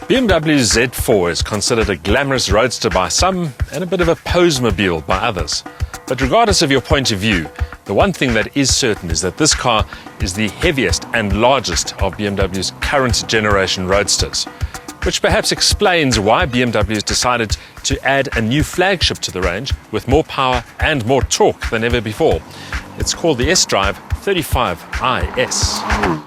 BMW Z4 is considered a glamorous roadster by some and a bit of a posemobile by others. But regardless of your point of view, the one thing that is certain is that this car is the heaviest and largest of BMW's current generation roadsters, which perhaps explains why BMW has decided to add a new flagship to the range with more power and more torque than ever before. It's called the sDrive35iS.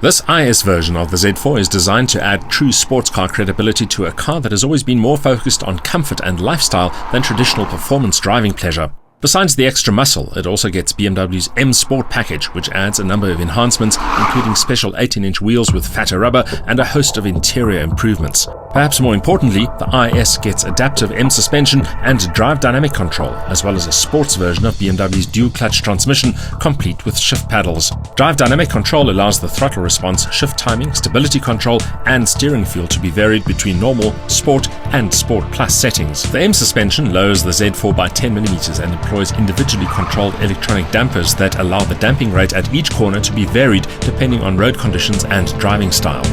This IS version of the Z4 is designed to add true sports car credibility to a car that has always been more focused on comfort and lifestyle than traditional performance driving pleasure. Besides the extra muscle, it also gets BMW's M Sport package, which adds a number of enhancements, including special 18-inch wheels with fatter rubber and a host of interior improvements. Perhaps more importantly, the IS gets adaptive M suspension and drive dynamic control, as well as a sports version of BMW's dual-clutch transmission, complete with shift paddles. Drive dynamic control allows the throttle response, shift timing, stability control, and steering feel to be varied between normal, sport, and sport plus settings. The M suspension lowers the Z4 by 10mm and employs individually controlled electronic dampers that allow the damping rate at each corner to be varied depending on road conditions and driving style.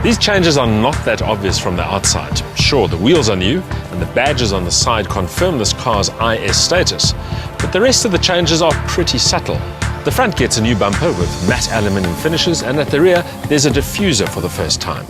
These changes are not that obvious from the outside. Sure, the wheels are new and the badges on the side confirm this car's IS status, but the rest of the changes are pretty subtle. The front gets a new bumper with matte aluminium finishes, and at the rear there's a diffuser for the first time.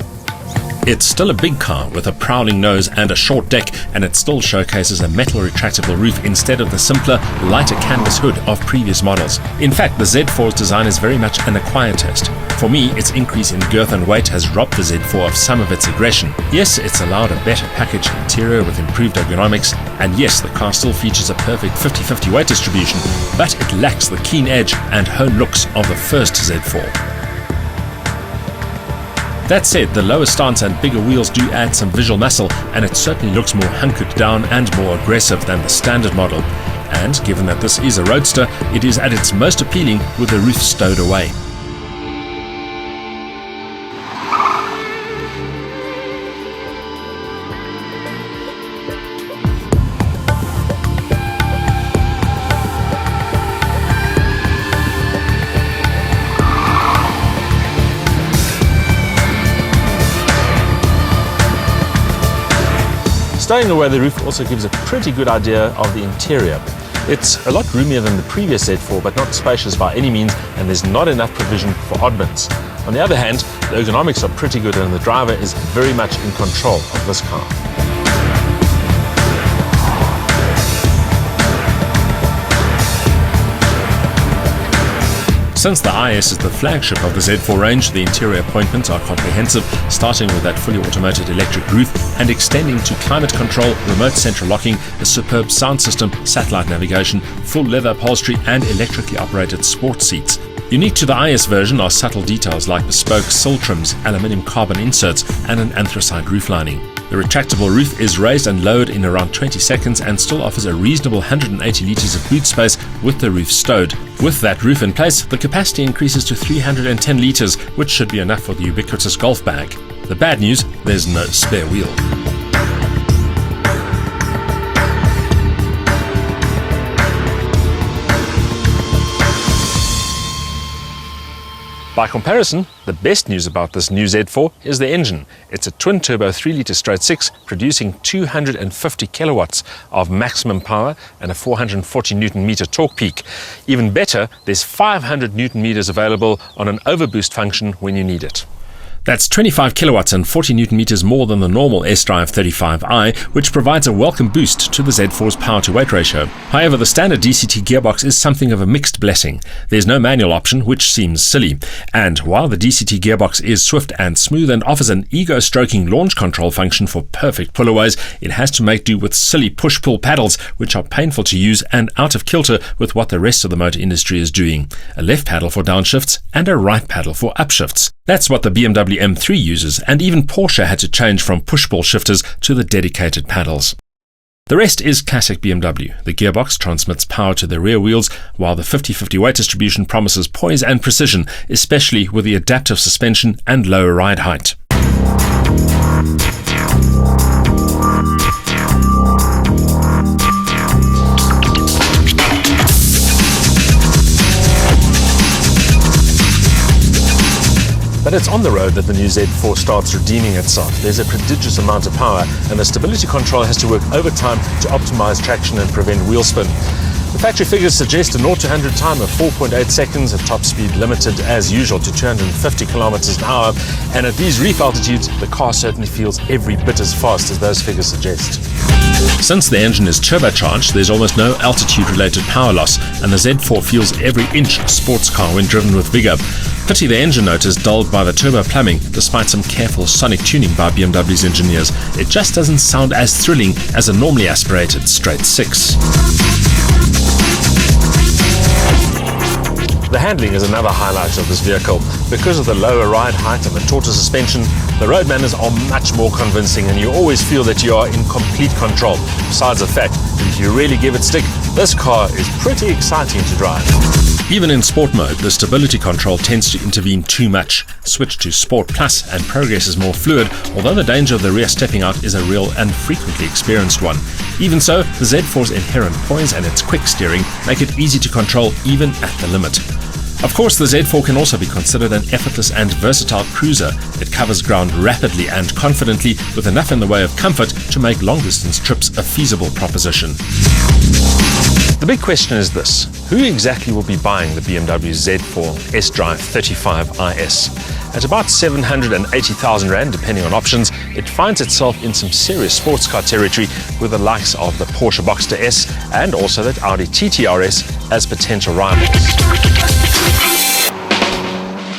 It's still a big car with a prowling nose and a short deck, and it still showcases a metal retractable roof instead of the simpler, lighter canvas hood of previous models. In fact, the Z4's design is very much an acquired taste. For me, its increase in girth and weight has robbed the Z4 of some of its aggression. Yes, it's allowed a better packaged interior with improved ergonomics, and yes, the car still features a perfect 50-50 weight distribution, but it lacks the keen edge and honed looks of the first Z4. That said, the lower stance and bigger wheels do add some visual muscle, and it certainly looks more hunkered down and more aggressive than the standard model. And given that this is a roadster, it is at its most appealing with the roof stowed away. Stowing away the roof also gives a pretty good idea of the interior. It's a lot roomier than the previous Z4, but not spacious by any means, and there's not enough provision for oddments. On the other hand, the ergonomics are pretty good and the driver is very much in control of this car. Since the IS is the flagship of the Z4 range, the interior appointments are comprehensive, starting with that fully automated electric roof and extending to climate control, remote central locking, a superb sound system, satellite navigation, full leather upholstery and electrically operated sports seats. Unique to the IS version are subtle details like bespoke sill trims, aluminium carbon inserts and an anthracite roof lining. The retractable roof is raised and lowered in around 20 seconds and still offers a reasonable 180 litres of boot space with the roof stowed. With that roof in place, the capacity increases to 310 litres, which should be enough for the ubiquitous golf bag. The bad news, there's no spare wheel. By comparison, the best news about this new Z4 is the engine. It's a twin-turbo 3-litre straight-six, producing 250 kilowatts of maximum power and a 440 Newton-meter torque peak. Even better, there's 500 Newton-meters available on an overboost function when you need it. That's 25 kilowatts and 40 Newton-meters more than the normal sDrive35i, which provides a welcome boost to the Z4's power-to-weight ratio. However, the standard DCT gearbox is something of a mixed blessing. There's no manual option, which seems silly. And while the DCT gearbox is swift and smooth and offers an ego-stroking launch control function for perfect pullaways, it has to make do with silly push-pull paddles, which are painful to use and out of kilter with what the rest of the motor industry is doing. A left paddle for downshifts and a right paddle for upshifts. That's what the BMW M3 uses, and even Porsche had to change from push-pull shifters to the dedicated paddles. The rest is classic BMW. The gearbox transmits power to the rear wheels, while the 50-50 weight distribution promises poise and precision, especially with the adaptive suspension and low ride height. But it's on the road that the new Z4 starts redeeming itself. There's a prodigious amount of power, and the stability control has to work overtime to optimize traction and prevent wheel spin. The factory figures suggest a 0 to 100 time of 4.8 seconds, a top speed limited as usual to 250 kilometers an hour, and at these reef altitudes, the car certainly feels every bit as fast as those figures suggest. Since the engine is turbocharged, there's almost no altitude-related power loss, and the Z4 feels every inch a sports car when driven with vigor. Pity the engine note is dulled by the turbo plumbing, despite some careful sonic tuning by BMW's engineers. It just doesn't sound as thrilling as a normally aspirated straight six. The handling is another highlight of this vehicle. Because of the lower ride height and the tauter suspension, the road manners are much more convincing and you always feel that you are in complete control. Besides the fact that if you really give it stick, this car is pretty exciting to drive. Even in sport mode, the stability control tends to intervene too much. Switch to Sport Plus and progress is more fluid, although the danger of the rear stepping out is a real and frequently experienced one. Even so, the Z4's inherent poise and its quick steering make it easy to control even at the limit. Of course, the Z4 can also be considered an effortless and versatile cruiser. It covers ground rapidly and confidently with enough in the way of comfort to make long-distance trips a feasible proposition. The big question is this: who exactly will be buying the BMW Z4 sDrive35iS? At about 780,000 Rand, depending on options, it finds itself in some serious sports car territory with the likes of the Porsche Boxster S and also that Audi TT RS as potential rivals.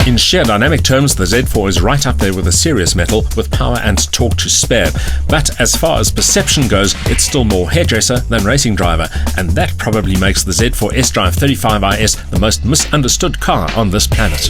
In sheer dynamic terms, the Z4 is right up there with a serious metal with power and torque to spare. But as far as perception goes, it's still more hairdresser than racing driver, and that probably makes the Z4 sDrive35iS the most misunderstood car on this planet.